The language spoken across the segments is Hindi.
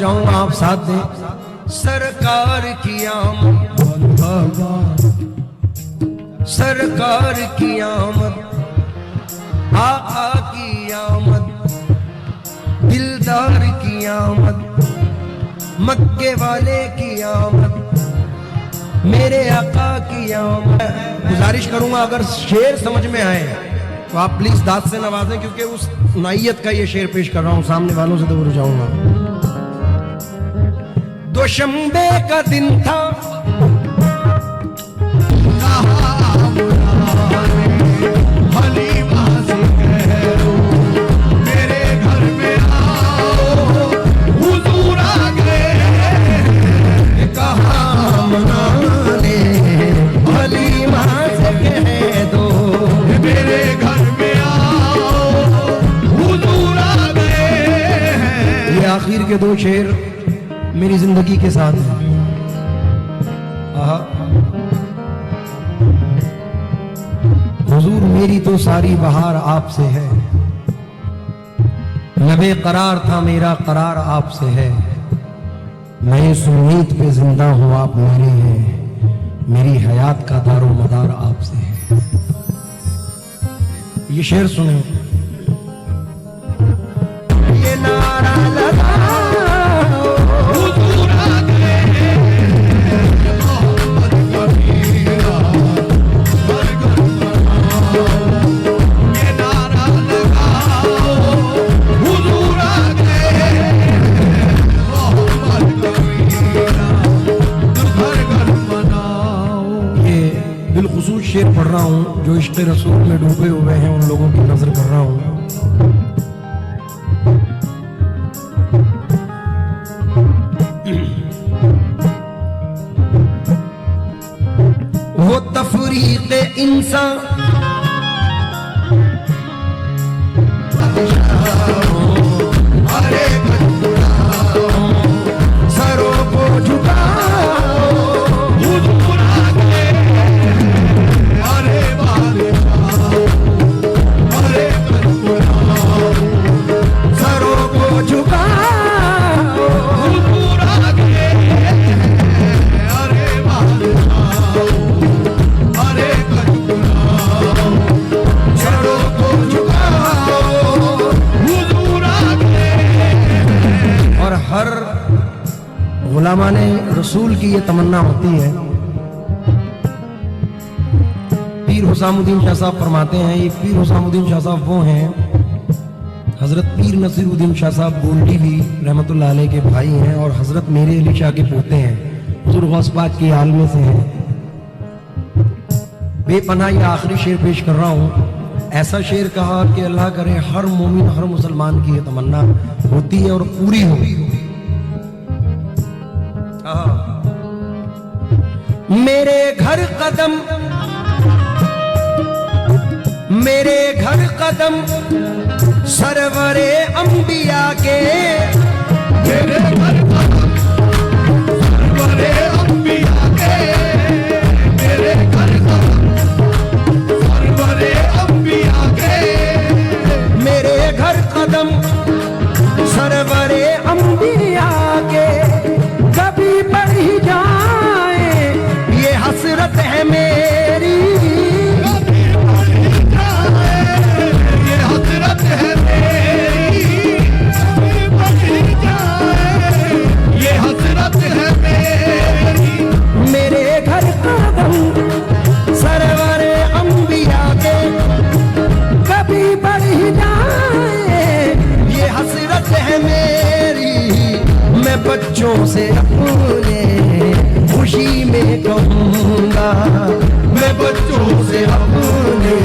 चाहूंगा आप साथ दें। सरकार की आमद, सरकार की आमद, आका की आमद, दिलदार की आमद, मक्के वाले की आमद, मेरे आका की आमद। गुजारिश करूंगा अगर शेर समझ में आए तो आप प्लीज दाद से नवाजें, क्योंकि उस नाइयत का ये शेर पेश कर रहा हूं, सामने वालों से दूर जाऊंगा। दोशंबे का दिन था, मेरे घर में आओ, हुजूर आ गए, कहा मनाने हलीमा से कह दो, मेरे घर में आओ, हुजूर आ गए। ये आखिर के दो शेर मेरी जिंदगी के साथ है। हुजूर मेरी तो सारी बहार आपसे है, नबे करार था मेरा करार आपसे है, मैं इस उम्मीद पे जिंदा हूं आप मेरे हैं, मेरी हयात का दारो मदार आपसे है। ये शेर सुने। ये नारा लगा बिलखुसूस शेर पढ़ रहा हूं जो इश्क़ रसूल में डूबे हुए हैं, उन लोगों की नजर कर रहा हूं। वो तफरीक़ इंसान अरे सरों को झुकाओ, गुलामाने रसूल की ये तमन्ना होती है। पीर हुसामुद्दीन शाह साहब फरमाते हैं, ये पीर हुसामुद्दीन शाह साहब वो हैं, हजरत पीर नसीरुद्दीन शाह साहब गोल्डी भी रहमतुल्लाह अलैह के भाई हैं और हजरत मेरे अली शाह के पोते हैं, हुजूर गौस पाक के आलमे से हैं। बेपनाह ये आखिरी शेर पेश कर रहा हूँ। ऐसा शेर कहा कि अल्लाह करे हर मोमिन हर मुसलमान की ये तमन्ना होती है और पूरी होगी। मेरे घर कदम, मेरे घर कदम सरवरे अंबिया के, मेरे घर कदम सरवरे अंबिया के, मेरे घर कदम सरवरे अंबिया के, मेरे घर कदम सरवरे अंबिया के, कभी बढ़ ही जाए ये हसरत है मेरी, कभी बढ़ ही जाए ये हसरत है मेरी, कभी बढ़ ही जाए ये हसरत है मेरी। मेरे घर कदम सरवरे अंबिया के, कभी बढ़ ही जाए ये हसरत है मेरी, मैं बच्चों से अपने खुशी में कहूँगा, मैं बच्चों से अपने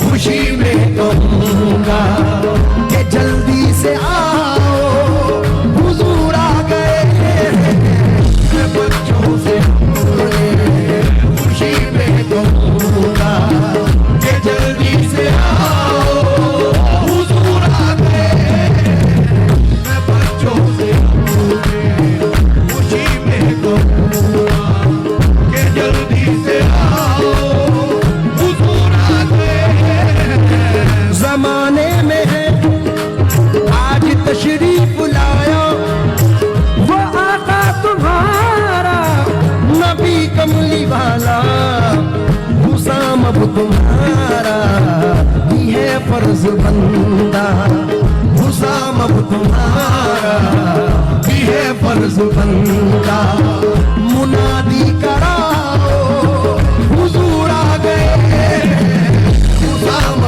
खुशी में कहूँगा कि जल्दी से आओ हुजूर आ गए, मैं बच्चों से अपने खुशी में कहूँगा कि जल्दी से आओ हुजूर आ गए, मैं बच्चों से खुशी में कहूँगा कि जल्दी से आओ हुजूर आ गए। जमाने में है आज तशरीफ लाया फर्ज बंदा, हुसाम अब तुम्हारा भी है फर्ज बंदा। मुनादी कराओ हुजूर आ गए, हुसाम